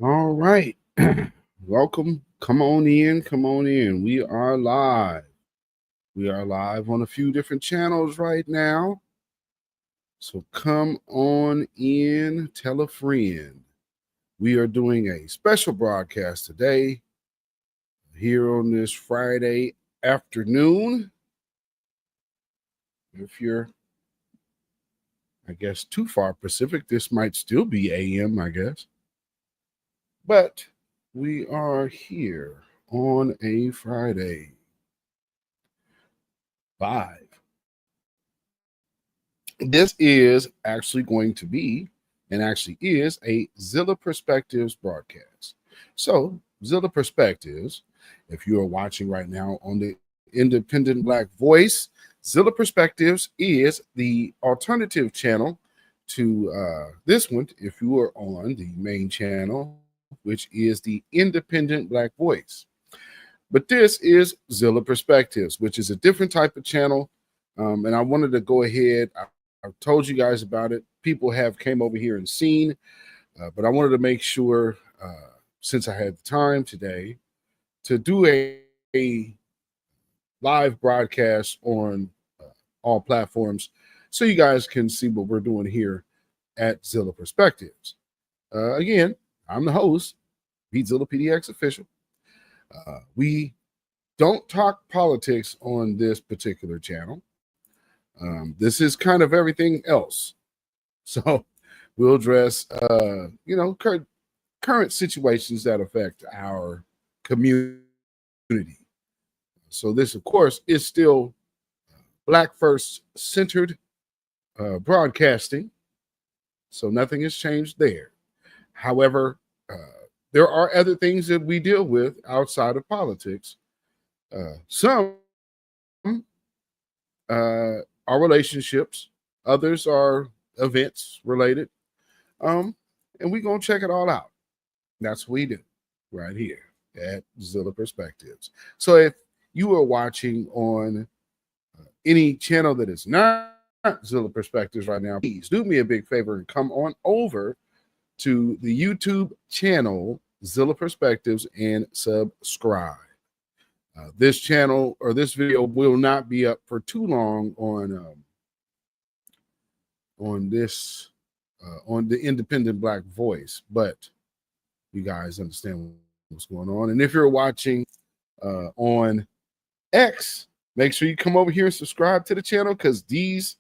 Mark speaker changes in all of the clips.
Speaker 1: All right. Welcome. Come on in. Come on in. We are live. We are live on a few different channels right now. So come on in. Tell a friend. We are doing a special broadcast today here on this Friday afternoon. If you're, I guess, too far Pacific, this might still be AM, I guess. But we are here on a Friday. Live. This is actually going to be, and actually is, a Zilla Perspectives broadcast. So, Zilla Perspectives, if you are watching right now on the Independent Black Voice, Zilla Perspectives is the alternative channel to this one if you are on the main channel, which is the Independent Black Voice. But this is Zilla Perspectives, which is a different type of channel. And I wanted to go ahead. I've told you guys about it. People have came over here and seen, but I wanted to make sure, since I had the time today, to do a live broadcast on all platforms, so you guys can see what we're doing here at Zilla Perspectives. Again, I'm the host, beatzillapdx official. We don't talk politics on this particular channel. This is kind of everything else. So we'll address, current situations that affect our community. So this, of course, is still Black First centered broadcasting. So nothing has changed there. However, there are other things that we deal with outside of politics. Some are relationships, others are events related. And we're going to check it all out. That's what we do right here at Zilla Perspectives. So if you are watching on any channel that is not Zilla Perspectives right now, please do me a big favor and come on over to the YouTube channel Zilla Perspectives and subscribe. This channel or this video will not be up for too long on this on the Independent Black Voice, but you guys understand what's going on. And if you're watching on X, make sure you come over here and subscribe to the channel, because these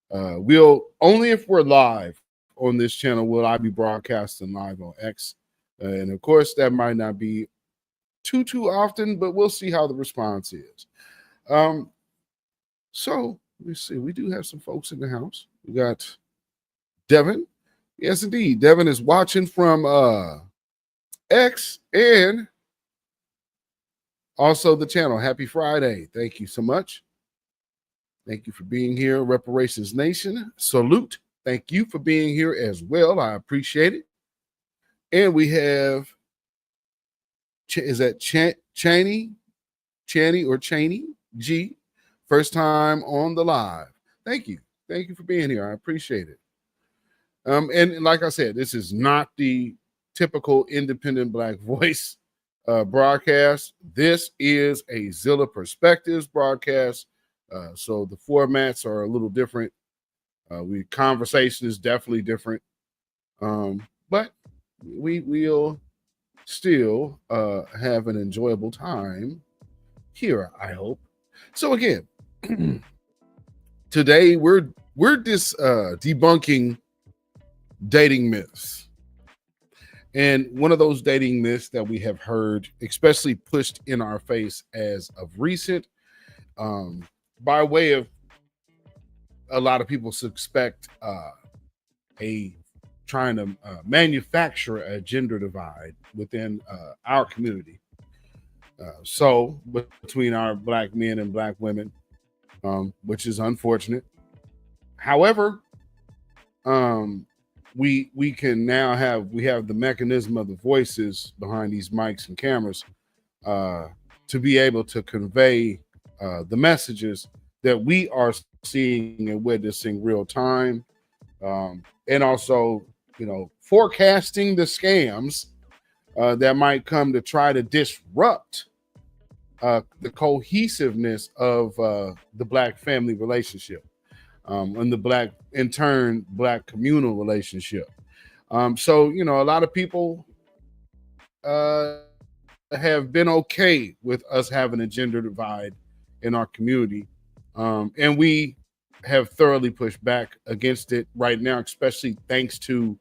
Speaker 1: will only if we're live on this channel will I be broadcasting live on X. And of course, that might not be too often, but we'll see how the response is. So let's see. We do have some folks in the house. We got Devin. Yes, indeed. Devin is watching from X and also the channel. Happy Friday. Thank you so much. Thank you for being here, Reparations Nation. Salute. Thank you for being here as well. I appreciate it. And we have, is that Chaney or Chaney G? First time on the live. Thank you. Thank you for being here. I appreciate it. And like I said, this is not the typical Independent Black Voice broadcast. This is a Zilla Perspectives broadcast. So the formats are a little different. Conversation is definitely different. But we will still have an enjoyable time here, I hope. So again, today we're debunking dating myths. And one of those dating myths that we have heard, especially pushed in our face as of recent, by way of a lot of people suspect a trying to manufacture a gender divide within our community. So between our Black men and Black women, which is unfortunate. However, we can now have the mechanism of the voices behind these mics and cameras to be able to convey the messages that we are seeing and witnessing real time, and also forecasting the scams that might come to try to disrupt the cohesiveness of the Black family relationship, and the Black, in turn, Black communal relationship. So, a lot of people have been okay with us having a gender divide in our community. And we have thoroughly pushed back against it right now, especially thanks to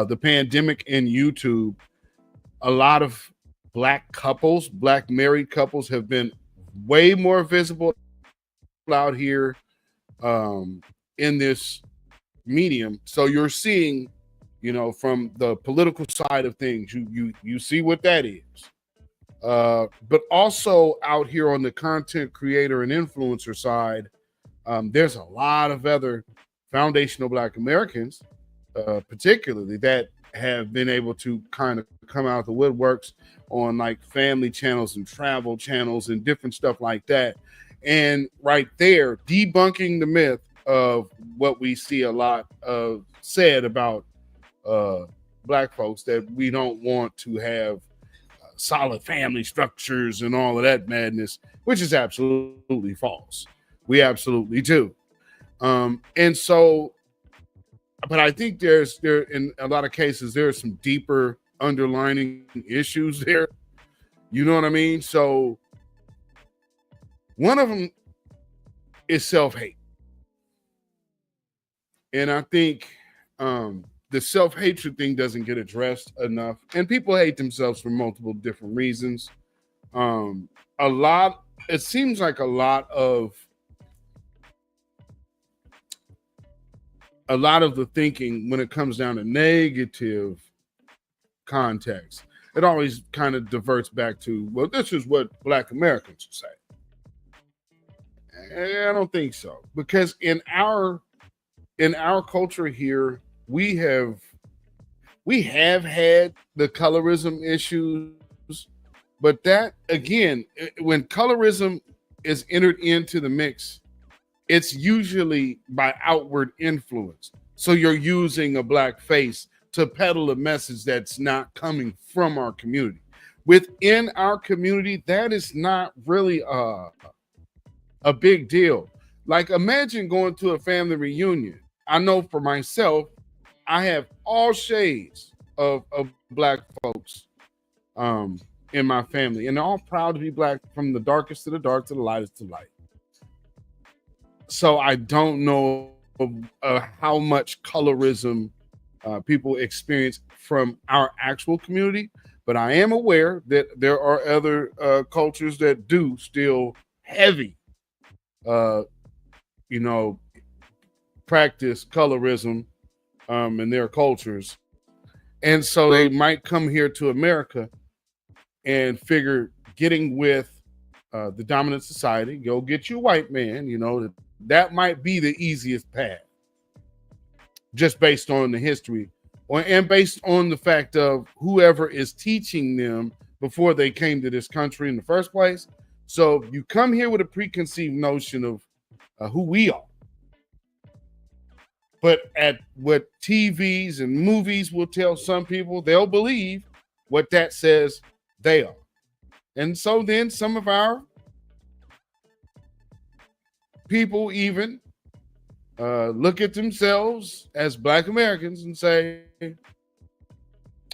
Speaker 1: the pandemic and YouTube. A lot of Black couples, Black married couples, have been way more visible out here in this medium. So you're seeing, from the political side of things, you see what that is. But also out here on the content creator and influencer side, there's a lot of other foundational Black Americans, particularly, that have been able to kind of come out the woodworks on like family channels and travel channels and different stuff like that. And right there, debunking the myth of what we see a lot of said about Black folks, that we don't want to have solid family structures and all of that madness, which is absolutely false. We absolutely do. And so, but I think there in a lot of cases, there are some deeper underlining issues there. You know what I mean? So one of them is self-hate. And I think the self-hatred thing doesn't get addressed enough. And people hate themselves for multiple different reasons. It seems like a lot of the thinking, when it comes down to negative context, it always kind of diverts back to, well, this is what Black Americans say. I don't think so, because in our culture here, we have had the colorism issues, but that, again, when colorism is entered into the mix, it's usually by outward influence. So you're using a Black face to peddle a message that's not coming from our community. Within our community, that is not really a big deal. Like, imagine going to a family reunion. I know for myself, I have all shades of Black folks in my family, and they're all proud to be Black, from the darkest to the dark to the lightest to light. So I don't know how much colorism people experience from our actual community, but I am aware that there are other cultures that do still heavy, practice colorism in their cultures. And so they might come here to America and figure getting with the dominant society, go get you a white man, that might be the easiest path, just based on the history and based on the fact of whoever is teaching them before they came to this country in the first place. So you come here with a preconceived notion of who we are. But at what TVs and movies will tell some people, they'll believe what that says they are. And so then some of our people even look at themselves as Black Americans and say,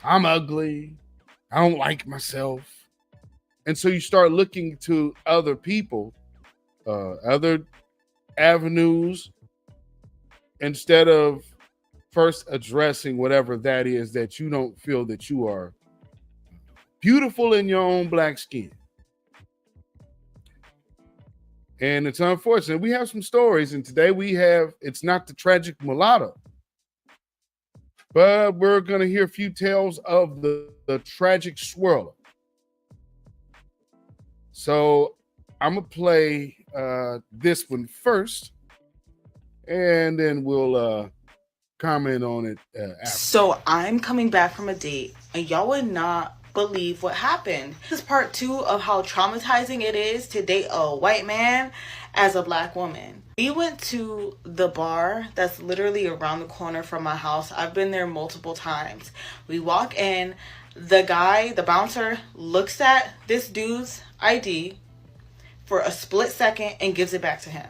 Speaker 1: I'm ugly, I don't like myself. And so you start looking to other people, other avenues, instead of first addressing whatever that is that you don't feel that you are beautiful in your own Black skin. And it's unfortunate. We have some stories, and today it's not the tragic mulatto, but we're going to hear a few tales of the tragic swirler. So I'm going to play this one first, and then we'll comment on it after.
Speaker 2: So I'm coming back from a date, and y'all would not believe what happened. This is part 2 of how traumatizing it is to date a white man as a Black woman. We went to the bar that's literally around the corner from my house. I've been there multiple times. We walk in, the bouncer, looks at this dude's ID for a split second and gives it back to him.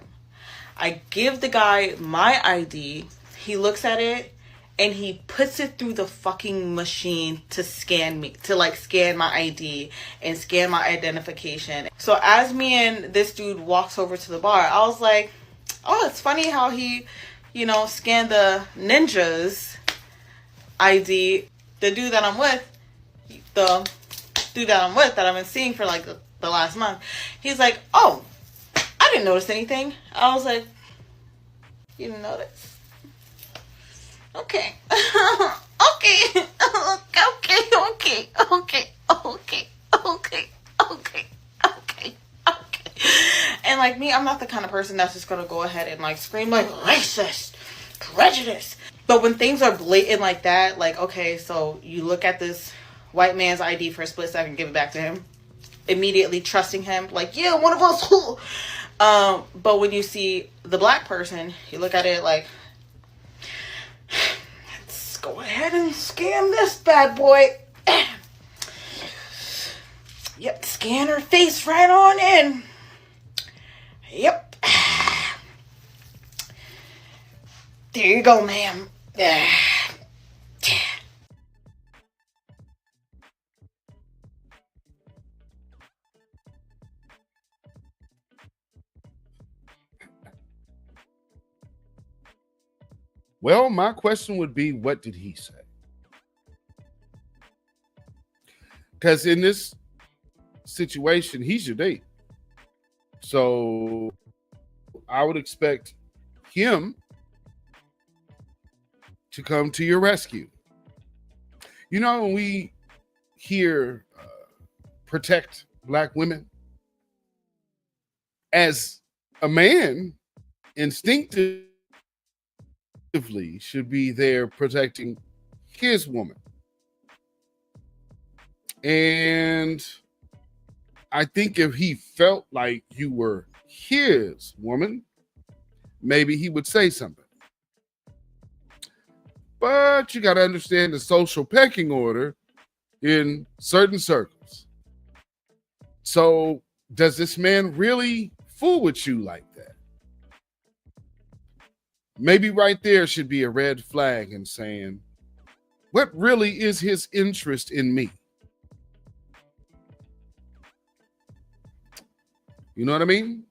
Speaker 2: I give the guy my ID. He looks at it and he puts it through the fucking machine to scan me, to like scan my ID and scan my identification. So as me and this dude walks over to the bar, I was like, oh, it's funny how he, scanned the ninja's ID. The dude that I'm with, that I've been seeing for like the last month, he's like, oh, I didn't notice anything. I was like, you didn't notice? Okay. Okay. And like me, I'm not the kind of person that's just gonna go ahead and like scream like racist, prejudice. But when things are blatant like that, like, okay, so you look at this white man's ID for a split second, give it back to him, immediately trusting him, like, yeah, one of us. But when you see the black person, you look at it like, let's go ahead and scan this bad boy. Yep, scan her face right on in. Yep. There you go, ma'am.
Speaker 1: Well, my question would be, what did he say? Because in this situation, he's your date. So I would expect him to come to your rescue. You know, when we hear protect Black women, as a man, instinctively should be there protecting his woman. And I think if he felt like you were his woman, maybe he would say something. But you got to understand the social pecking order in certain circles. So does this man really fool with you like that? Maybe right there should be a red flag in saying, what really is his interest in me? You know what I mean?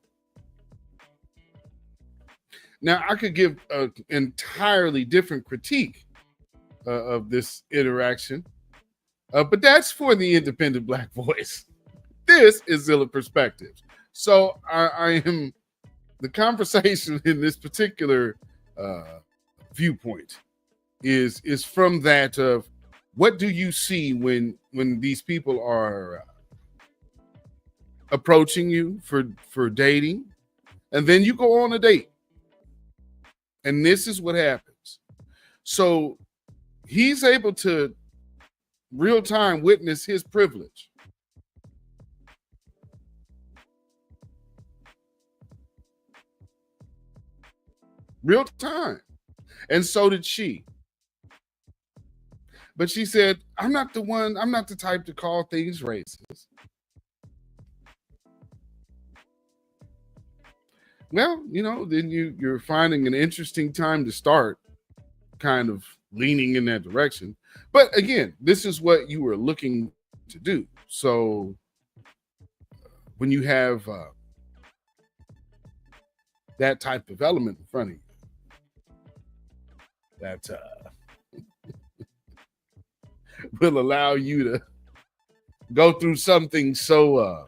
Speaker 1: Now, I could give an entirely different critique of this interaction, but that's for the independent Black voice. This is Zilla Perspectives. So I am the conversation in this particular viewpoint is from that of what do you see when these people are approaching you for dating, and then you go on a date, and this is what happens. So he's able to real time witness his privilege. Real time. And so did she. But she said, I'm not the type to call things racist. Well, then you're finding an interesting time to start kind of leaning in that direction. But again, this is what you were looking to do. So when you have that type of element in front of you, that will allow you to go through something so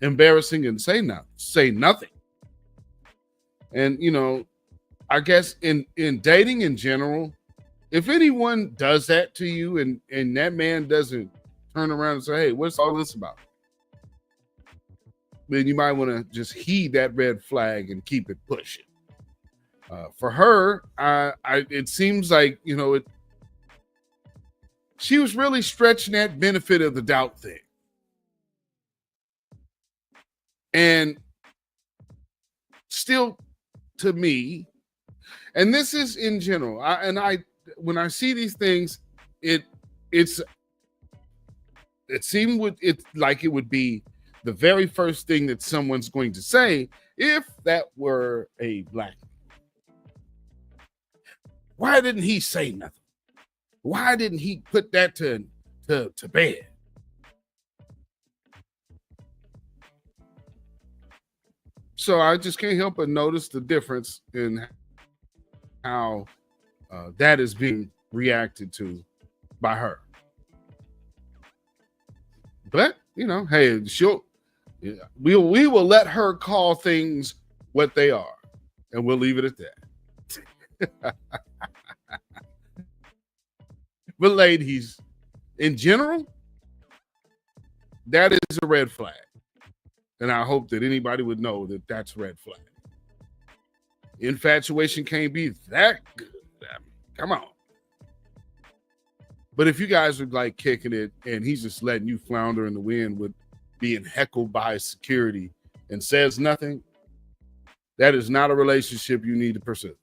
Speaker 1: embarrassing and say nothing. And I guess in dating in general, if anyone does that to you and that man doesn't turn around and say, hey, what's all this about? Then you might want to just heed that red flag and keep it pushing. For her, it seems like, she was really stretching that benefit of the doubt thing. And still, to me, and this is in general, when I see these things, it's it seemed like it would be the very first thing that someone's going to say if that were a black man. Why didn't he say nothing? Why didn't he put that to bed? So I just can't help but notice the difference in how that is being reacted to by her. But hey, we will let her call things what they are, and we'll leave it at that. But ladies, in general, that is a red flag. And I hope that anybody would know that that's red flag. Infatuation can't be that good. Come on. But if you guys are like kicking it and he's just letting you flounder in the wind with being heckled by security and says nothing, that is not a relationship you need to pursue.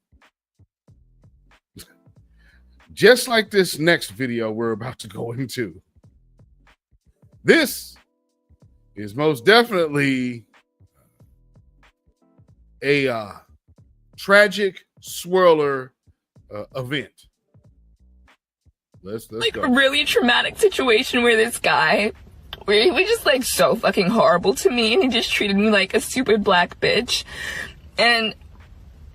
Speaker 1: Just like this next video we're about to go into. This is most definitely a tragic swirler event. Let's
Speaker 3: like
Speaker 1: go.
Speaker 3: A really traumatic situation where this guy, where he was just like so fucking horrible to me, and he just treated me like a stupid black bitch, and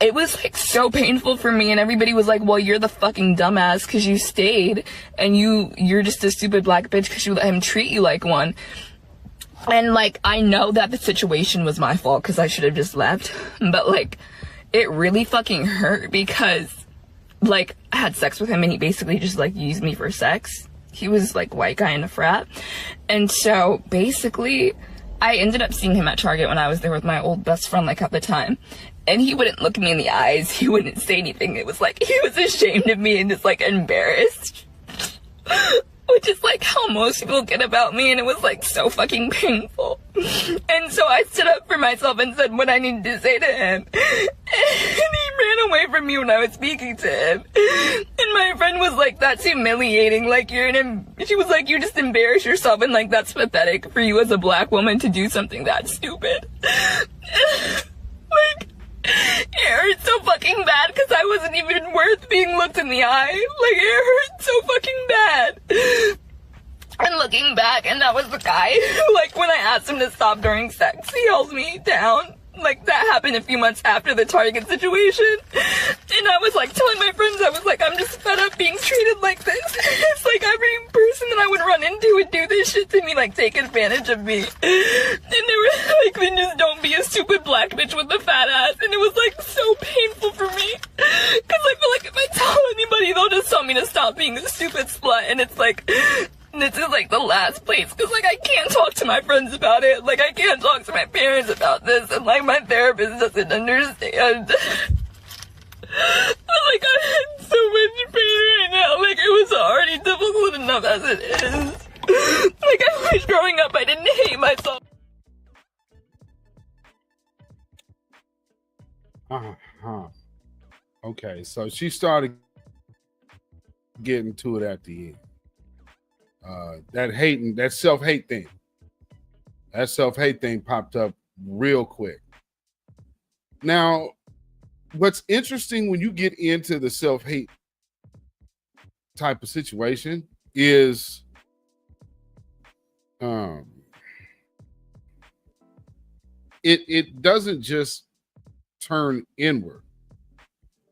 Speaker 3: it was like so painful for me. And everybody was like, well, you're the fucking dumbass because you stayed, and you're just a stupid black bitch because you let him treat you like one. And like, I know that the situation was my fault because I should have just left, but like, it really fucking hurt because like, I had sex with him and he basically just like used me for sex. He was like white guy in a frat. And so basically I ended up seeing him at Target when I was there with my old best friend like at the time. And he wouldn't look me in the eyes. He wouldn't say anything. It was like, he was ashamed of me and just like embarrassed. Which is like how most people get about me, and it was like so fucking painful. And so I stood up for myself and said what I needed to say to him. And he ran away from me when I was speaking to him. And my friend was like, that's humiliating. Like, she was like, you just embarrass yourself, and like, that's pathetic for you as a black woman to do something that stupid. Like, it hurt so fucking bad because I wasn't even worth being looked in the eye. Like, it hurt so fucking bad. And looking back, and that was the guy who, like, when I asked him to stop during sex, he held me down. Like, that happened a few months after the Target situation. And I was, like, telling my friends, I was like, I'm just fed up being treated like this. It's like every person that I would run into would do this shit to me, like, take advantage of me. And they were like, then just don't be a stupid black bitch with a fat ass. And it was, like, so painful for me. Because I feel like if I tell anybody, they'll just tell me to stop being a stupid slut. And it's like, this is like the last place, because like I can't talk to my friends about it, like I can't talk to my parents about this, and like my therapist doesn't understand. Like, I'm in so much pain right now. Like, it was already difficult enough as it is. Like, I wish growing up I didn't hate myself.
Speaker 1: Okay, so she started getting to it at the end. That self-hate thing popped up real quick. Now, what's interesting when you get into the self-hate type of situation is it doesn't just turn inward.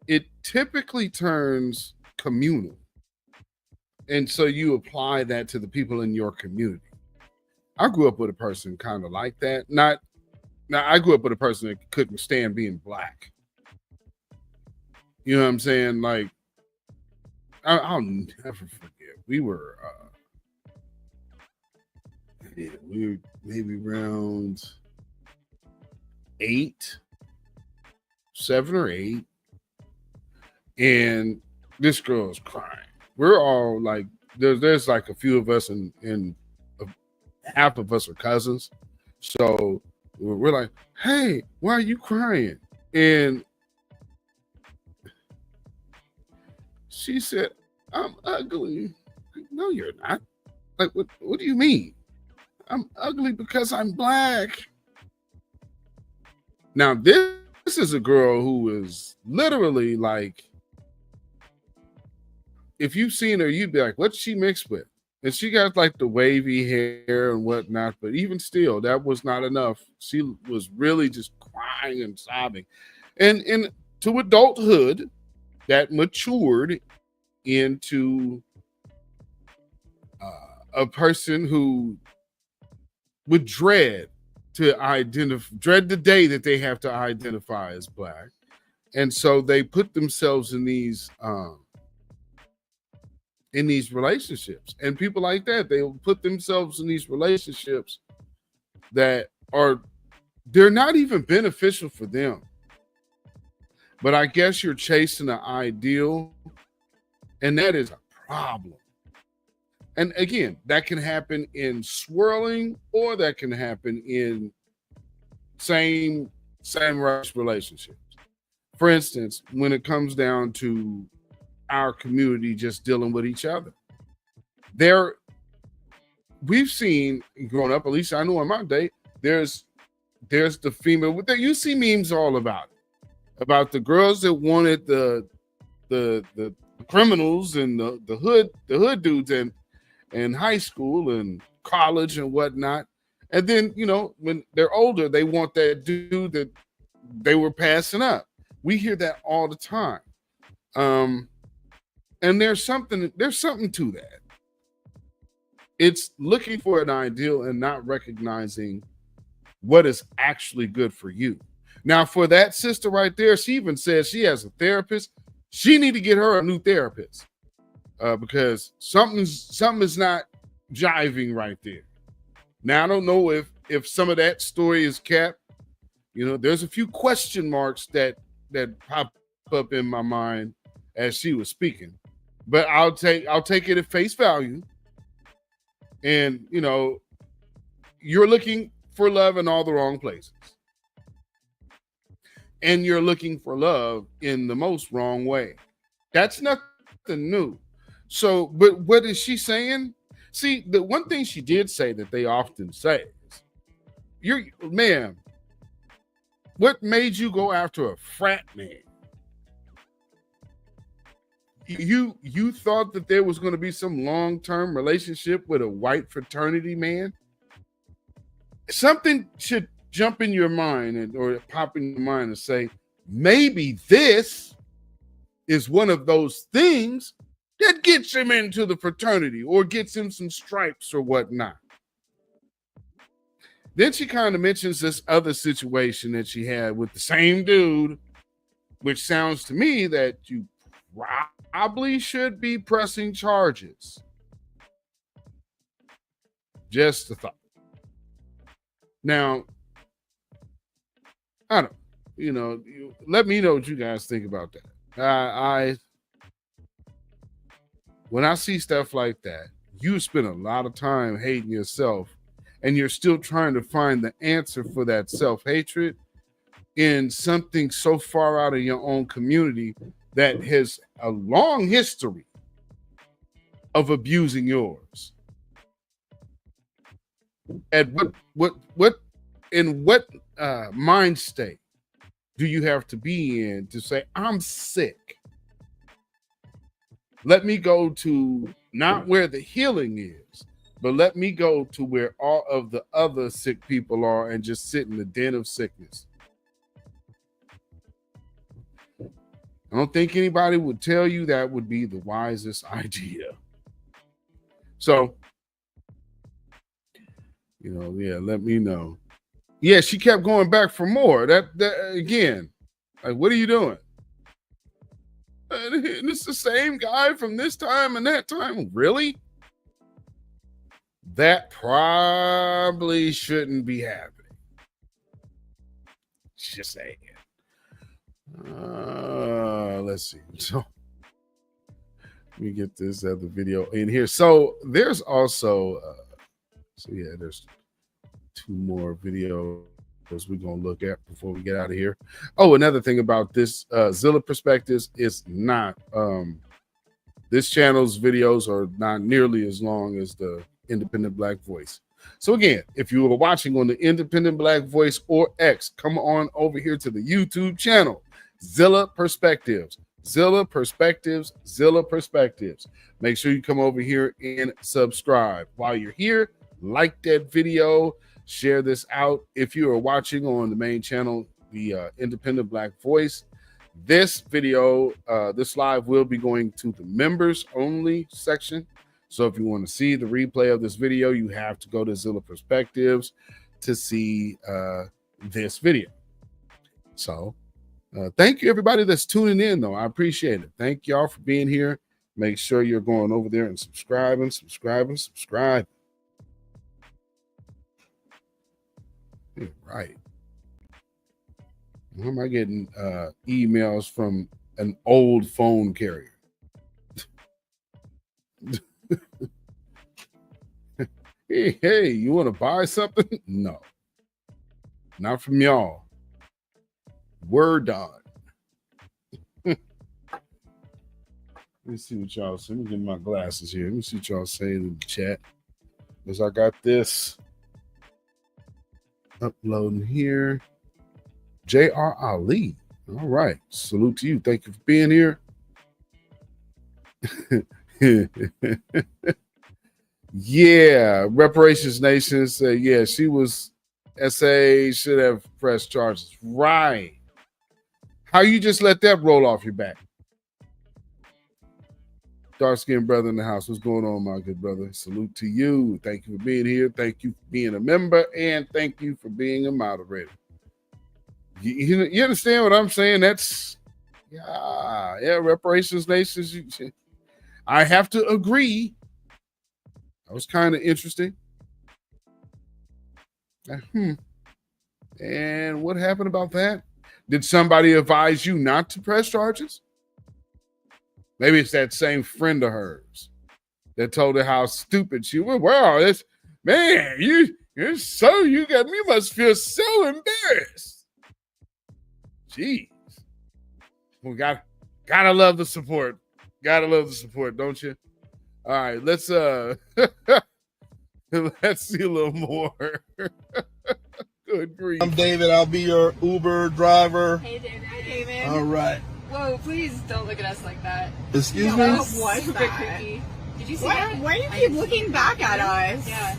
Speaker 1: It typically turns communal. And so you apply that to the people in your community. I grew up with a person kind of like that. I grew up with a person that couldn't stand being black. You know what I'm saying? Like, I'll never forget. We were maybe around 7 or 8. And this girl's crying. We're all like, there's like a few of us and half of us are cousins. So we're like, hey, why are you crying? And she said, I'm ugly. No, you're not. Like, what do you mean? I'm ugly because I'm black. Now, this is a girl who is literally like, if you've seen her, you'd be like, what's she mixed with? And she got like the wavy hair and whatnot, but even still, that was not enough. She was really just crying and sobbing. And to adulthood, that matured into a person who would dread the day that they have to identify as black. And so they put themselves in these relationships, and people like that, they will put themselves in these relationships that they're not even beneficial for them. But I guess you're chasing an ideal, and that is a problem. And again, that can happen in swirling, or that can happen in same race relationships. For instance, when it comes down to our community just dealing with each other, we've seen growing up, at least I know in my day, there's the female. You see memes all about the girls that wanted the criminals and the hood dudes in high school and college and whatnot. And then, when they're older, they want that dude that they were passing up. We hear that all the time. And there's something to that. It's looking for an ideal and not recognizing what is actually good for you. Now, for that sister right there, she even says she has a therapist. She need to get her a new therapist because something is not jiving right there. Now, I don't know if some of that story is kept. There's a few question marks that pop up in my mind as she was speaking, but I'll take it at face value. And you're looking for love in all the wrong places, and you're looking for love in the most wrong way. That's nothing new. So, but what is she saying? See, the one thing she did say that they often say is, ma'am, what made you go after a frat man? You thought that there was going to be some long-term relationship with a white fraternity man? Something should jump in your mind or pop in your mind and say, maybe this is one of those things that gets him into the fraternity or gets him some stripes or whatnot. Then she kind of mentions this other situation that she had with the same dude, which sounds to me that you probably should be pressing charges. Just a thought. Now, I don't, let me know what you guys think about that. When I see stuff like that, you spend a lot of time hating yourself, and you're still trying to find the answer for that self-hatred in something so far out of your own community that has a long history of abusing yours. At what mind state do you have to be in to say, I'm sick? Let me go to not where the healing is, but let me go to where all of the other sick people are and just sit in the den of sickness. I don't think anybody would tell you that would be the wisest idea. So, let me know. Yeah, she kept going back for more. That again, like, what are you doing? And it's the same guy from this time and that time. Really? That probably shouldn't be happening. Just saying. Let's see. So let me get this other video in here. So there's also there's two more videos we're gonna look at before we get out of here. Oh, another thing about this Zilla Perspectives is not this channel's videos are not nearly as long as the Independent Black Voice. So again, if you were watching on the Independent Black Voice or X, come on over here to the YouTube channel, Zilla Perspectives. Zilla Perspectives, Zilla Perspectives. Make sure you come over here and subscribe. While you're here, like that video, share this out. If you are watching on the main channel, the Independent Black Voice, this video, this live will be going to the members only section. So if you want to see the replay of this video, you have to go to Zilla Perspectives to see this video. So thank you, everybody that's tuning in, though. I appreciate it. Thank y'all for being here. Make sure you're going over there and subscribing. Right. Why am I getting emails from an old phone carrier? Hey, you want to buy something? No, not from y'all. Word on. Let me see what y'all say. Let me get my glasses here. Let me see what y'all saying in the chat. Because I got this uploading here. J.R. Ali. All right. Salute to you. Thank you for being here. Yeah. Reparations Nation said, yeah, she was SA, should have pressed charges. Right. How you just let that roll off your back? Dark-skinned brother in the house. What's going on, my good brother? Salute to you. Thank you for being here. Thank you for being a member. And thank you for being a moderator. You understand what I'm saying? That's, yeah, Reparations Nations. I have to agree. That was kind of interesting. And what happened about that? Did somebody advise you not to press charges? Maybe it's that same friend of hers that told her how stupid she was. Wow, it's, man, you must feel so embarrassed. Jeez. We gotta love the support. Gotta love the support, don't you? All right, let's let's see a little more. Good grief.
Speaker 4: I'm David. I'll be your Uber driver.
Speaker 3: Hey, David. Hi, David.
Speaker 4: All right.
Speaker 3: Whoa, please don't look at us like that.
Speaker 4: Excuse me?
Speaker 3: What's super creepy. Did you see that?
Speaker 5: Why do you keep looking back at us?
Speaker 3: Yeah.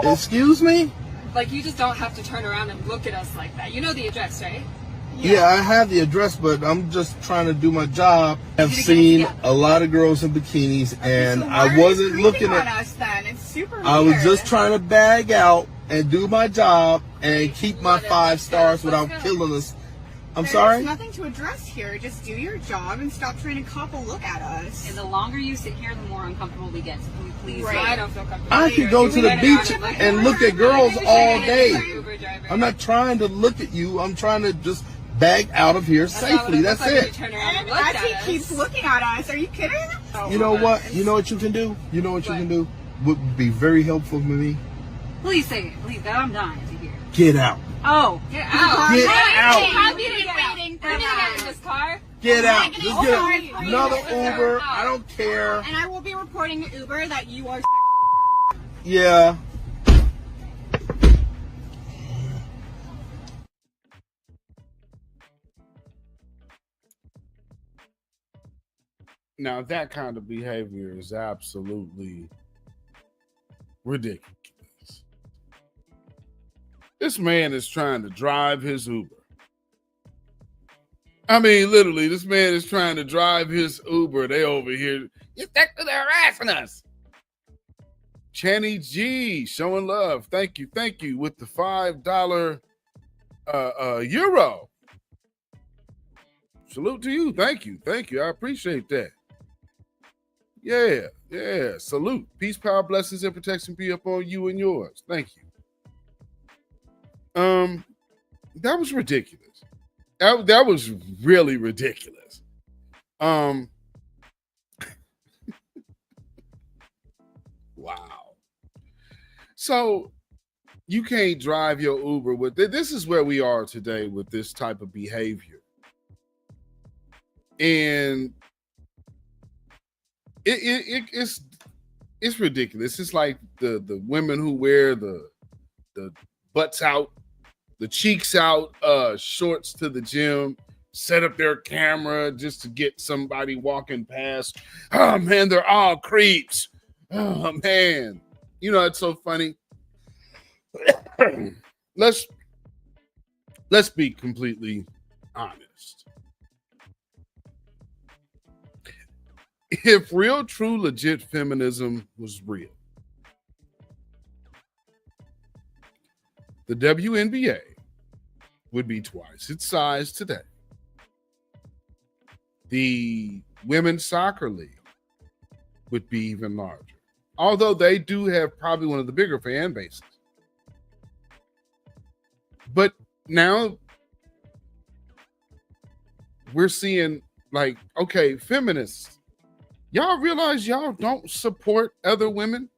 Speaker 4: Excuse me?
Speaker 3: Like, you just don't have to turn around and look at us like that. You know the address, right?
Speaker 4: Yeah, I have the address, but I'm just trying to do my job. I've seen a lot of girls in bikinis, and I wasn't looking at
Speaker 5: us then. It's super weird.
Speaker 4: I was just trying to bag out and do my job and keep my 5 stars without killing us. I'm sorry?
Speaker 5: There's nothing to address here. Just do your job and stop trying to cop a look at us.
Speaker 6: And the longer you sit here, the more uncomfortable we get. So can we please?
Speaker 5: Right.
Speaker 3: I don't feel comfortable.
Speaker 4: I could go to the beach and look at girls all day. I'm not trying to look at you. I'm trying to just bag out of here safely. That's it.
Speaker 5: And as he keeps looking at us, are you kidding?
Speaker 4: You know what? You know what you can do? You know what you can do? Would be very helpful for me.
Speaker 6: Please say it. Please, I'm dying to hear.
Speaker 4: Get out.
Speaker 6: Oh, get out.
Speaker 4: Get out.
Speaker 6: Have you been waiting for me to get in this car?
Speaker 4: Get out. Just get another Uber. I don't care.
Speaker 5: And I will be reporting to Uber that you are.
Speaker 4: Yeah.
Speaker 1: Now, that kind of behavior is absolutely ridiculous. This man is trying to drive his Uber. I mean, literally, this man is trying to drive his Uber. They over here, they're harassing us. Channy G showing love. Thank you, with the $5 euro. Salute to you. Thank you. I appreciate that. Yeah. Salute. Peace, power, blessings, and protection be upon you and yours. Thank you. That was ridiculous. That was really ridiculous. Wow. So you can't drive your Uber with this is where we are today with this type of behavior. And it's ridiculous. It's like the women who wear the butts out, the cheeks out, shorts to the gym, set up their camera just to get somebody walking past. Oh man, they're all creeps. Oh man, it's so funny. let's be completely honest. If real, true, legit feminism was real, the WNBA would be twice its size today. The women's soccer league would be even larger, although they do have probably one of the bigger fan bases. But now we're seeing, like, okay, feminists, y'all realize y'all don't support other women?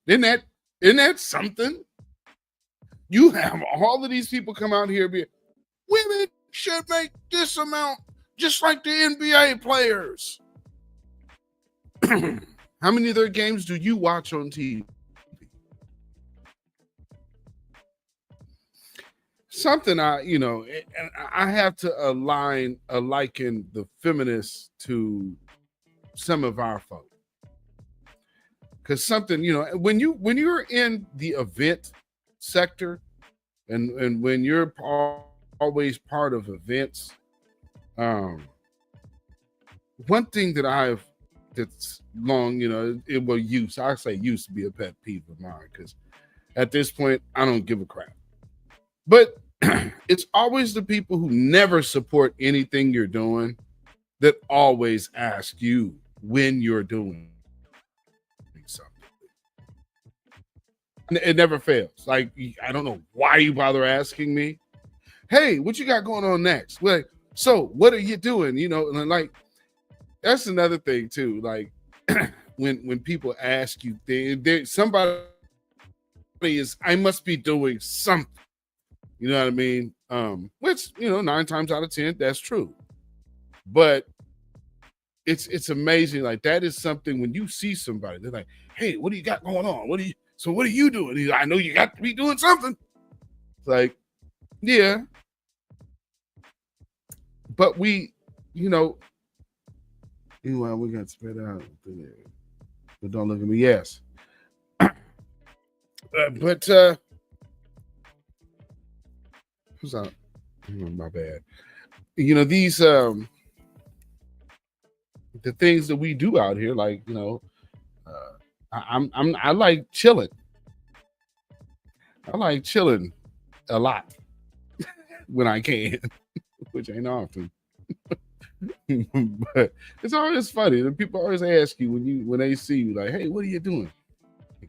Speaker 1: Isn't that something? You have all of these people come out here and be, women should make this amount just like the NBA players. How many of their games do you watch on TV? Something I have to liken the feminists to some of our folk. Because something, when you're in the event sector and when you're always part of events, one thing that's long, I say used to be a pet peeve of mine, because at this point I don't give a crap. But it's always the people who never support anything you're doing that always ask you when you're doing something. It never fails. Like, I don't know why you bother asking me. Hey, what you got going on next? Well, so what are you doing? And like, that's another thing too. Like, when people ask you things, somebody is, I must be doing something. You know what I mean? Which, 9 times out of 10, that's true. But it's amazing. Like, that is something when you see somebody, they're like, hey, what do you got going on? What are you doing? I know you got to be doing something. It's like, yeah. But we got spread out. But don't look at me. Yes. Who's out? My bad. These the things that we do out here, like, I like chilling. I like chilling a lot when I can, which ain't often. But it's always funny. The people always ask you when they see you, like, hey, what are you doing?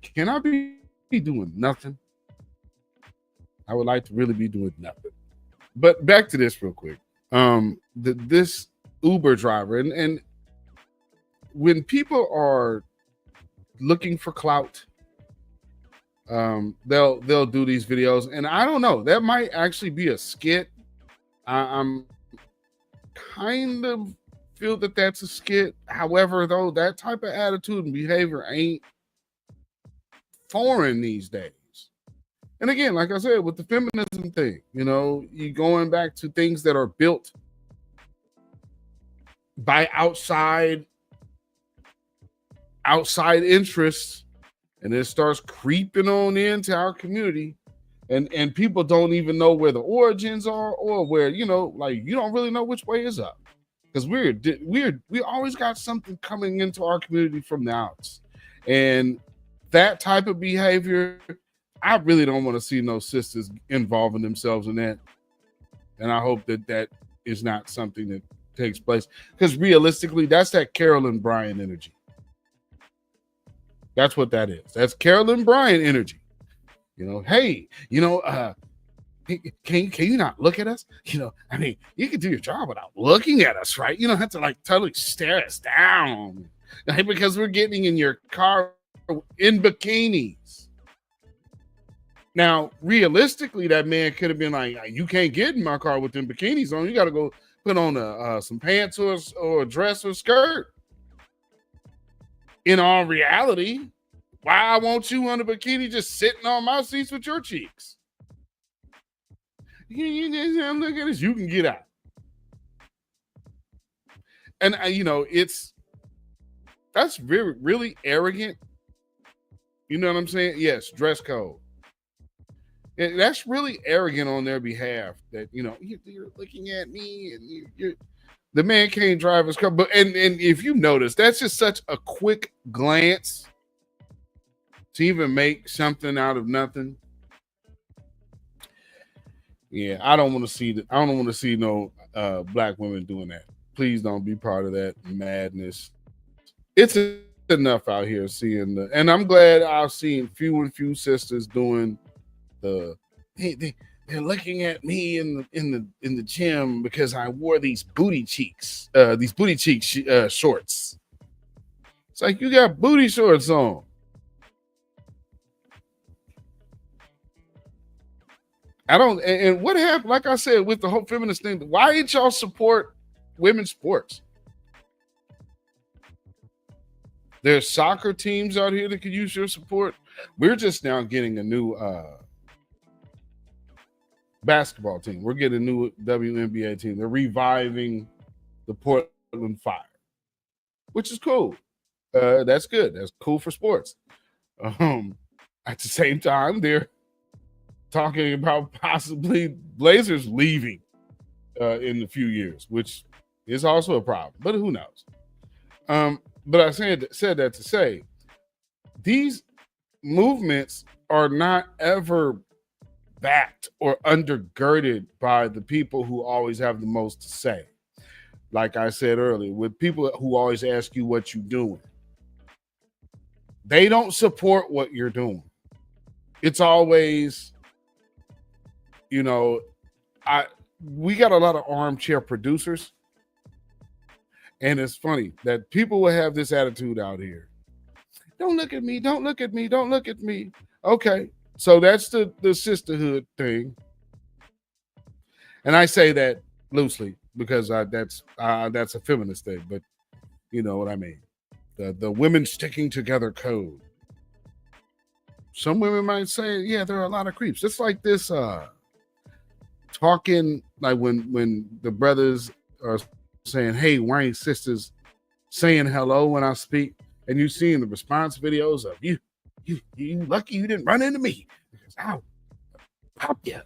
Speaker 1: Can I be doing nothing? I would like to really be doing nothing. But back to this real quick. This Uber driver, and when people are looking for clout, they'll do these videos, and I don't know, that might actually be a skit. I'm kind of feel that that's a skit. However, though, that type of attitude and behavior ain't foreign these days. And again, like I said, with the feminism thing, you going back to things that are built by outside interests, and it starts creeping on into our community, and people don't even know where the origins are, or where, like, you don't really know which way is up, because we always got something coming into our community from the outs, and that type of behavior, I really don't want to see no sisters involving themselves in that. And I hope that is not something that takes place, because realistically, that's that Carolyn Bryant energy. That's what that is. That's Carolyn Bryant energy. Hey, can you not look at us? I mean, you can do your job without looking at us, right? You don't have to, like, totally stare us down, right? Because we're getting in your car in bikinis. Now, realistically, that man could have been like, you can't get in my car with them bikinis on. You got to go put on some pants or a dress or skirt. In all reality, why I want you on a bikini just sitting on my seats with your cheeks? I'm looking at this. You can get out. And that's really arrogant. You know what I'm saying? Yes, dress code. And that's really arrogant on their behalf. That you're looking at me, and you're the man can't drive his car. But and if you notice, that's just such a quick glance to even make something out of nothing. Yeah, I don't want to see that. I don't want to see no black women doing that. Please don't be part of that madness. It's enough out here seeing and I'm glad I've seen few sisters doing the they're looking at me in the gym because I wore these booty cheeks shorts. It's like, you got booty shorts on. I don't, and what happened, like I said, with the whole feminist thing, why didn't y'all support women's sports? There's soccer teams out here that could use your support. We're just now getting a new basketball team. We're getting a new WNBA team. They're reviving the Portland Fire, which is cool. That's good. That's cool for sports. At the same time, they're talking about possibly Blazers leaving in a few years, which is also a problem. But who knows? But I said that to say these movements are not ever backed or undergirded by the people who always have the most to say. Like I said earlier, with people who always ask you what you're doing, they don't support what you're doing. It's always, we got a lot of armchair producers. And it's funny that people will have this attitude out here. Don't look at me. Don't look at me. Don't look at me. Okay. So that's the sisterhood thing. And I say that loosely because that's a feminist thing, but you know what I mean. The women sticking together code. Some women might say, yeah, there are a lot of creeps. It's like this talking, like when the brothers are saying, hey, why ain't sisters saying hello when I speak? And you seeing the response videos of you lucky you didn't run into me because I'll pop you.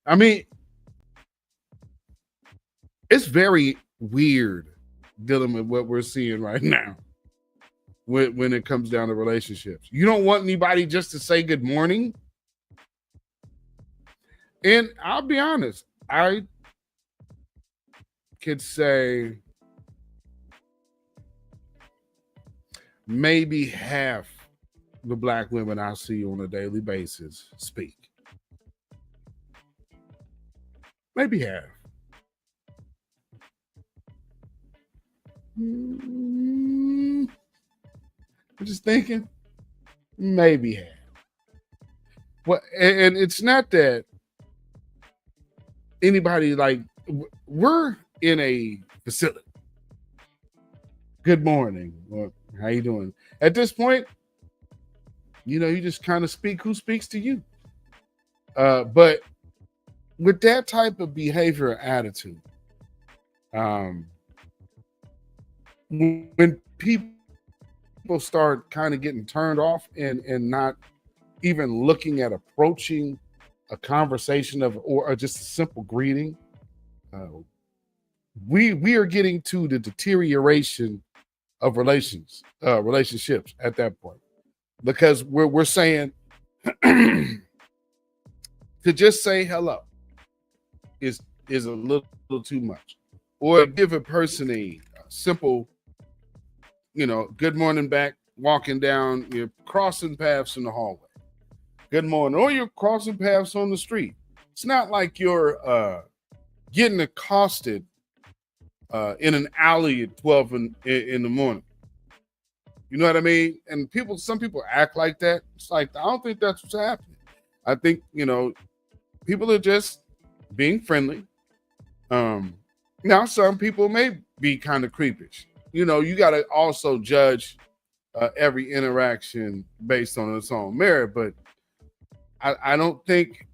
Speaker 1: I mean, it's very weird dealing with what we're seeing right now when it comes down to relationships. You don't want anybody just to say good morning. And I'll be honest, I could say maybe half the black women I see on a daily basis speak. Maybe half. I'm just thinking, maybe half. Well, and it's not that anybody, like, we're in a facility. Good morning. Well, how you doing? At this point, you just kind of speak who speaks to you. But with that type of behavior or attitude, when people start kind of getting turned off and not even looking at approaching a conversation or just a simple greeting, we are getting to the deterioration of relationships at that point, because we're saying to just say hello is a little too much, or give a person a simple, good morning back, walking down, you're crossing paths in the hallway. Good morning, or you're crossing paths on the street. It's not like you're getting accosted in an alley at 12 in the morning. You know what I mean? And some people act like that. It's like, I don't think that's what's happening. I think, people are just being friendly. Now, some people may be kind of creepish. You know, you got to also judge every interaction based on its own merit, but I don't think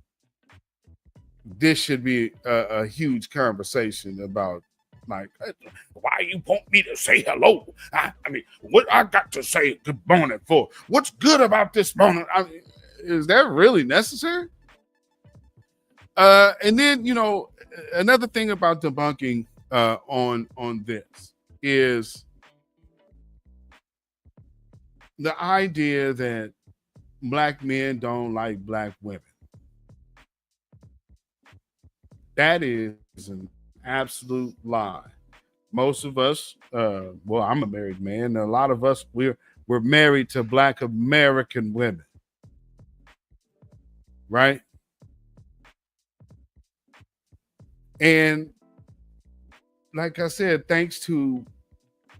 Speaker 1: this should be a huge conversation about like why you want me to say hello. I mean, what I got to say good morning for? What's good about this morning? I mean, is that really necessary? And then, you know, another thing about debunking on this is the idea that black men don't like black women. That is an absolute lie. Most of us, well, I'm a married man. A lot of us, we're married to black American women, right? And like I said, thanks to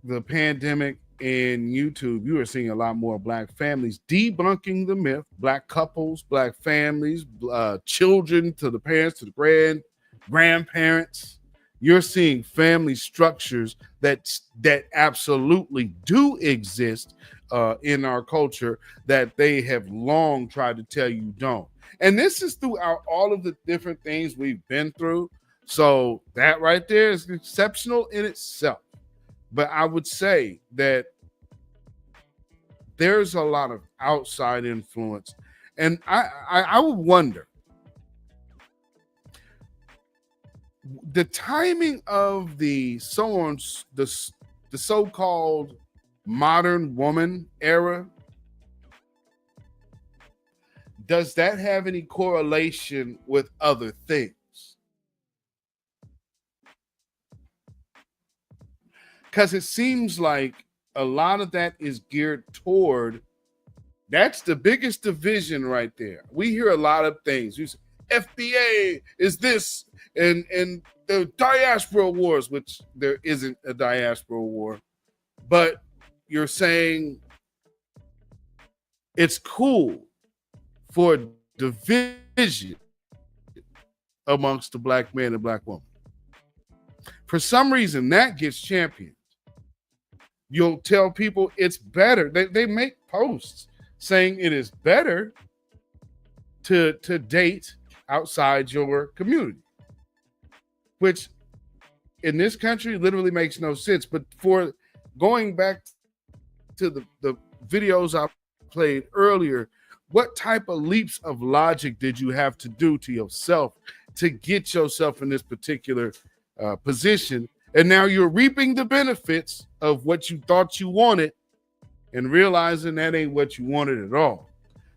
Speaker 1: the pandemic and YouTube, you are seeing a lot more black families debunking the myth. Black couples, black families, children to the parents, to the grandparents. You're seeing family structures that absolutely do exist in our culture that they have long tried to tell you don't. And this is throughout all of the different things we've been through. So that right there is exceptional in itself. But I would say that there's a lot of outside influence. And I would wonder, the timing of the so-called modern woman era, does that have any correlation with other things? Because it seems like a lot of that is geared toward, that's the biggest division right there. We hear a lot of things. You say, FBA is this, and the diaspora wars, which there isn't a diaspora war, but you're saying it's cool for division amongst the black man and black woman. For some reason, that gets championed. You'll tell people it's better. They make posts saying it is better to date outside your community, which in this country literally makes no sense. But for going back to the videos I played earlier, what type of leaps of logic did you have to do to yourself to get yourself in this particular position? And now you're reaping the benefits of what you thought you wanted and realizing that ain't what you wanted at all.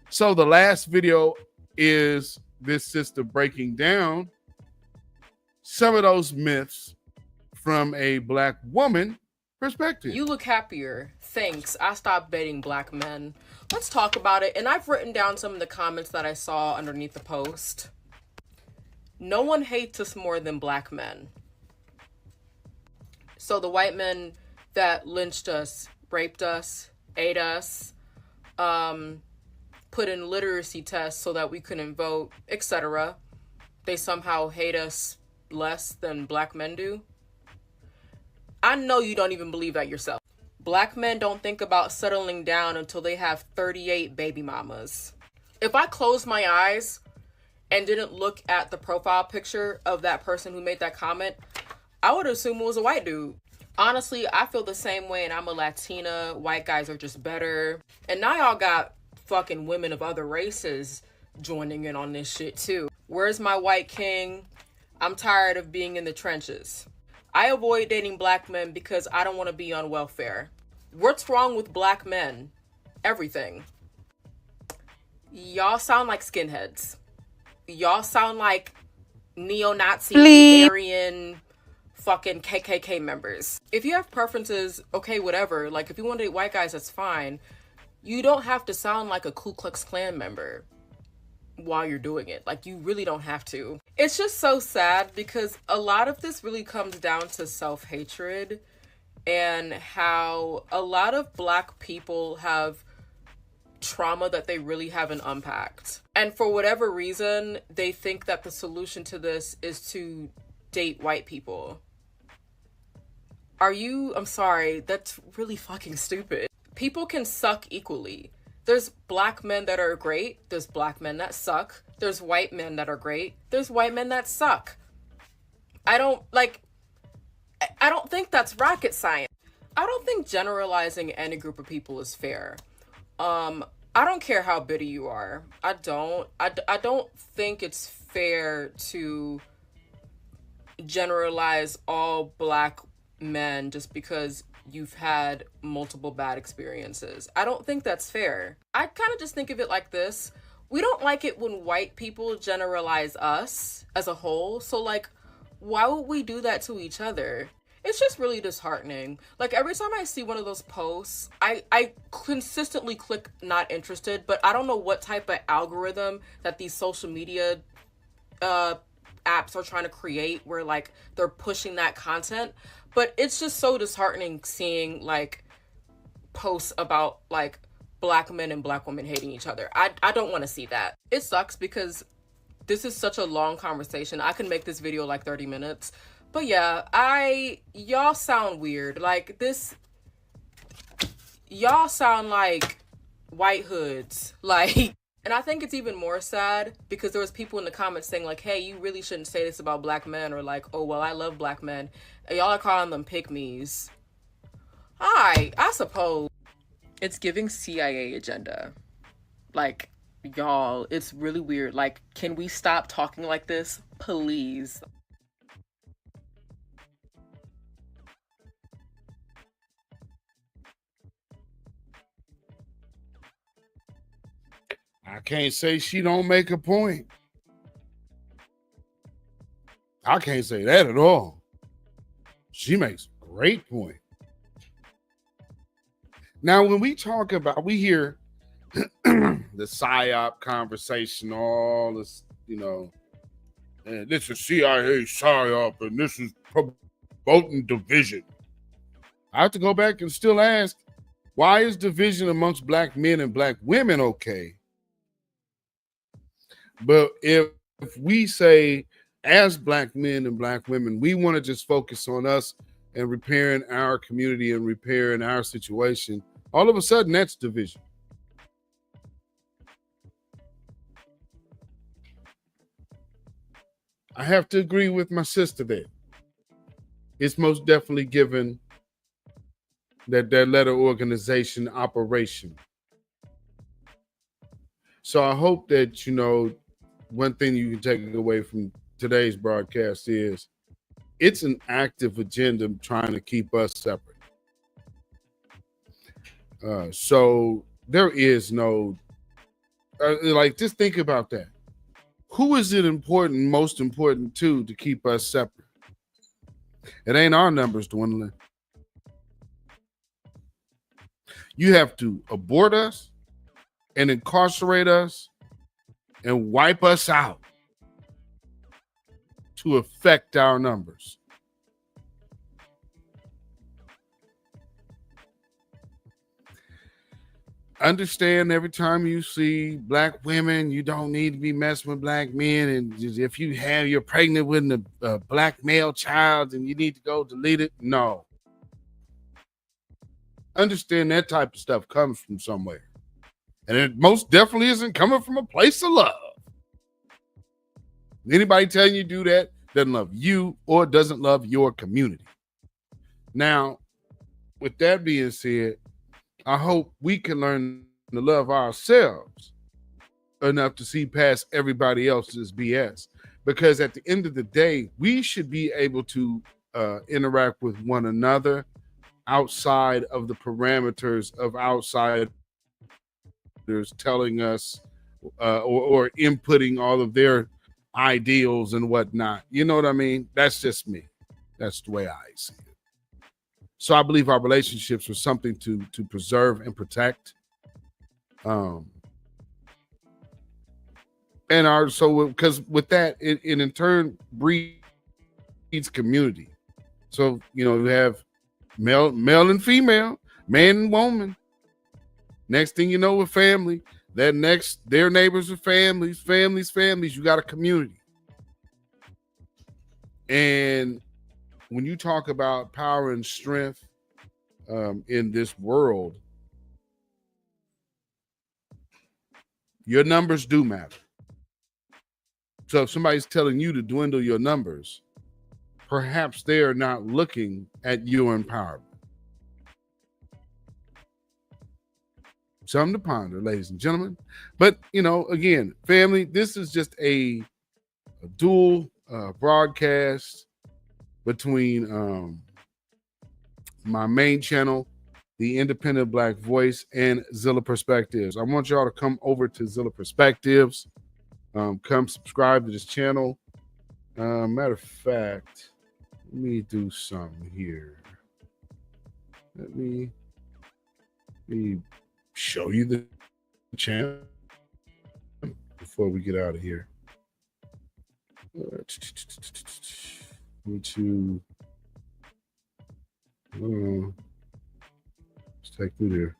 Speaker 1: So the last video is this sister breaking down some of those myths from a black woman perspective.
Speaker 7: You look happier. Thanks. I stopped dating black men. Let's talk about it. And I've written down some of the comments that I saw underneath the post. No one hates us more than black men. So the white men that lynched us, raped us, ate us, put in literacy tests so that we couldn't vote, etc., they somehow hate us less than black men do. I know you don't even believe that yourself. Black men don't think about settling down until they have 38 baby mamas. If I closed my eyes and didn't look at the profile picture of that person who made that comment, I would assume it was a white dude. Honestly, I feel the same way, and I'm a Latina. White guys are just better. And now y'all got fucking women of other races joining in on this shit too. Where's my white king? I'm tired of being in the trenches. I avoid dating black men because I don't want to be on welfare. What's wrong with black men? Everything. Y'all sound like skinheads. Y'all sound like neo-Nazi, Aryan, fucking KKK members. If you have preferences, okay, whatever. Like, if you want to date white guys, that's fine. You don't have to sound like a Ku Klux Klan member while you're doing it. Like, you really don't have to. It's just so sad because a lot of this really comes down to self-hatred and how a lot of black people have trauma that they really haven't unpacked. And for whatever reason, they think that the solution to this is to date white people. I'm sorry, that's really fucking stupid. People can suck equally. There's black men that are great, there's black men that suck, there's white men that are great, there's white men that suck. I don't think that's rocket science. I don't think generalizing any group of people is fair. I don't care how bitter you are. I don't think it's fair to generalize all black men just because you've had multiple bad experiences. I don't think that's fair. I kind of just think of it like this. We don't like it when white people generalize us as a whole. So like, why would we do that to each other? It's just really disheartening. Like every time I see one of those posts, I consistently click not interested, but I don't know what type of algorithm that these social media apps are trying to create where like they're pushing that content. But it's just so disheartening seeing like posts about like black men and black women hating each other. I don't want to see that. It sucks because this is such a long conversation. I can make this video like 30 minutes. But yeah, y'all sound weird. Like this, y'all sound like white hoods. Like, and I think it's even more sad because there was people in the comments saying like, hey, you really shouldn't say this about black men, or like, oh, well, I love black men. And y'all are calling them pygmies. I suppose. It's giving CIA agenda. Like, y'all, it's really weird. Like, can we stop talking like this? Please.
Speaker 1: I can't say she don't make a point. I can't say that at all. She makes a great point. Now, when we talk about, we hear the PSYOP conversation, all this, you know, and this is CIA PSYOP, and this is promoting division. I have to go back and still ask, why is division amongst black men and black women okay? But if we say, as black men and black women, we want to just focus on us and repairing our community and repairing our situation, all of a sudden that's division. I have to agree with my sister there. It's most definitely given that letter organization operation. So I hope that, you know, one thing you can take away from today's broadcast is it's an active agenda trying to keep us separate. So there is no, like, just think about that. Who is it most important to keep us separate? It ain't our numbers dwindling. You have to abort us and incarcerate us and wipe us out to affect our numbers. Understand, every time you see black women, you don't need to be messing with black men. And if you're pregnant with a black male child and you need to go delete it. No. Understand that type of stuff comes from somewhere. And it most definitely isn't coming from a place of love. Anybody telling you to do that doesn't love you or doesn't love your community. Now, with that being said, I hope we can learn to love ourselves enough to see past everybody else's BS. Because at the end of the day, we should be able to interact with one another outside of the parameters of outsiders telling us or inputting all of their ideals and whatnot. You know what I mean? That's just me. That's the way I see it. So I believe our relationships are something to preserve and protect. And because with that, it in turn breeds community. So, you know, you have male and female, man and woman. Next thing you know, with family, their neighbors are families. You got a community. And when you talk about power and strength in this world, your numbers do matter. So if somebody's telling you to dwindle your numbers, perhaps they are not looking at your empowerment. Something to ponder, ladies and gentlemen. But, again, family, this is just a dual broadcast between my main channel, The Independent Black Voice, and Zilla Perspectives. I want y'all to come over to Zilla Perspectives. Come subscribe to this channel. Matter of fact, let me do something here. Let me show you the channel before we get out of here. Need to let's take through there.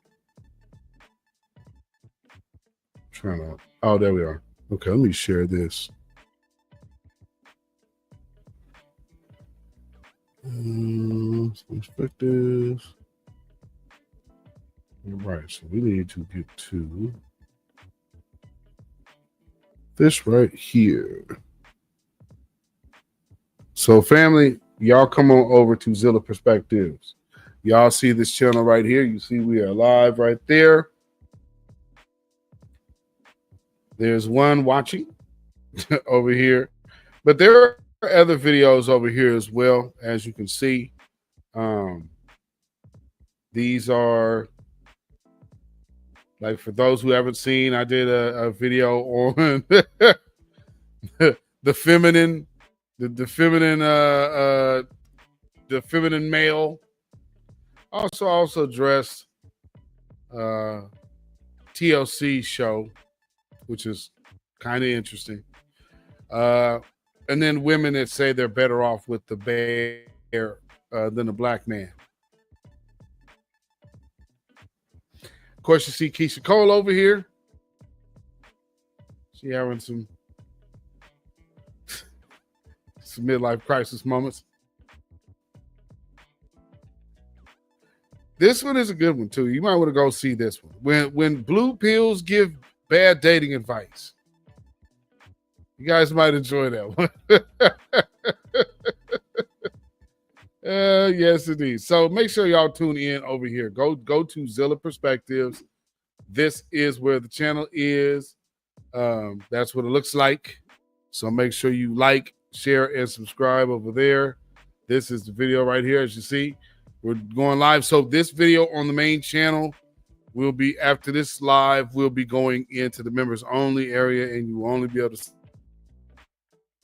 Speaker 1: There we are. Okay, let me share this. Perspectives. All right, so we need to get to this right here. So, family, y'all come on over to Zilla Perspectives. Y'all see this channel right here. You see we are live right there. There's one watching over here. But there are other videos over here as well, as you can see. These are, like, for those who haven't seen, I did a video on the feminine male. Also addressed TLC show, which is kind of interesting. And then women that say they're better off with the bear than a black man. Of course, you see Keisha Cole over here. She having some midlife crisis moments. This one is a good one too. You might want to go see this one. When blue pills give bad dating advice. You guys might enjoy that one. Yes, indeed. So make sure y'all tune in over here. Go to Zilla Perspectives. This is where the channel is. That's what it looks like. So make sure you like, share, and subscribe over there. This is the video right here, as you see. We're going live. So this video on the main channel will be, after this live, we'll be going into the members only area, and you will only be able to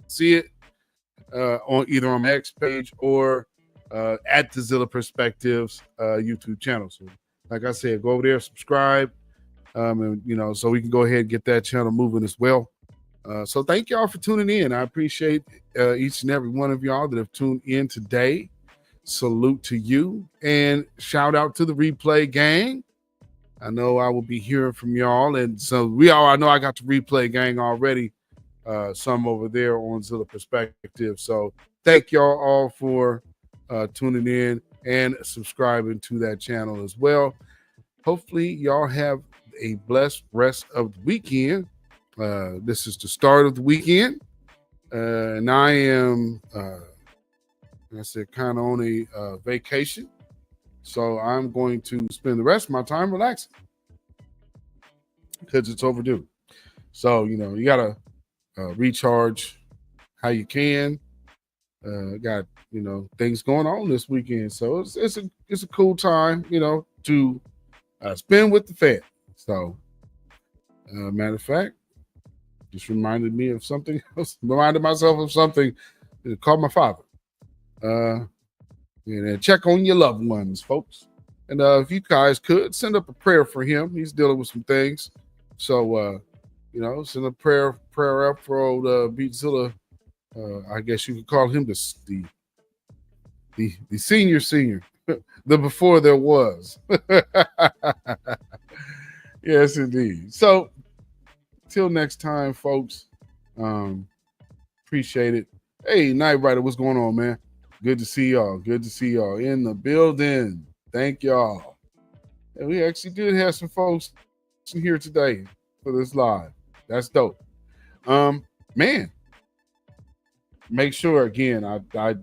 Speaker 1: see it on either on my X page or at the Zilla Perspectives YouTube channel. So like I said, go over there, subscribe, and so we can go ahead and get that channel moving as well. So thank y'all for tuning in. I appreciate each and every one of y'all that have tuned in today. Salute to you, and shout out to the replay gang. I know I will be hearing from y'all, and so I know I got the replay gang already, some over there on Zilla Perspective. So thank y'all all for tuning in and subscribing to that channel as well. Hopefully y'all have a blessed rest of the weekend. This is the start of the weekend, and I am I said kind of on a vacation. So I'm going to spend the rest of my time relaxing because it's overdue. So, you got to recharge how you can. Got, things going on this weekend. So it's a cool time, to spend with the family. So, matter of fact, just reminded me of something else. Reminded myself of something. Called my father. And check on your loved ones, folks. And if you guys could send up a prayer for him, he's dealing with some things. So, send a prayer up for old Beatzilla. I guess you could call him the senior, the before there was. Yes, indeed. So, till next time, folks. Appreciate it. Hey, Night Rider, what's going on, man? Good to see y'all. Good to see y'all in the building. Thank y'all. And we actually did have some folks in here today for this live. That's dope. Man, make sure again. I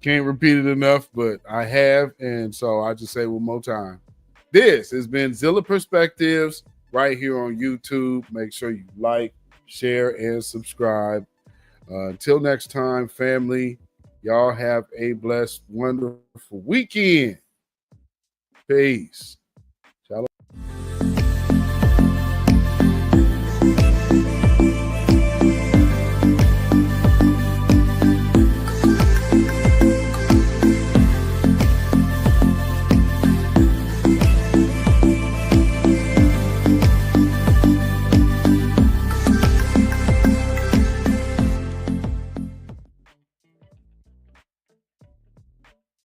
Speaker 1: can't repeat it enough, but I have, and so I just say one more time. This has been Zilla Perspectives right here on YouTube. Make sure you like, share, and subscribe. Until next time, family, y'all have a blessed, wonderful weekend. Peace.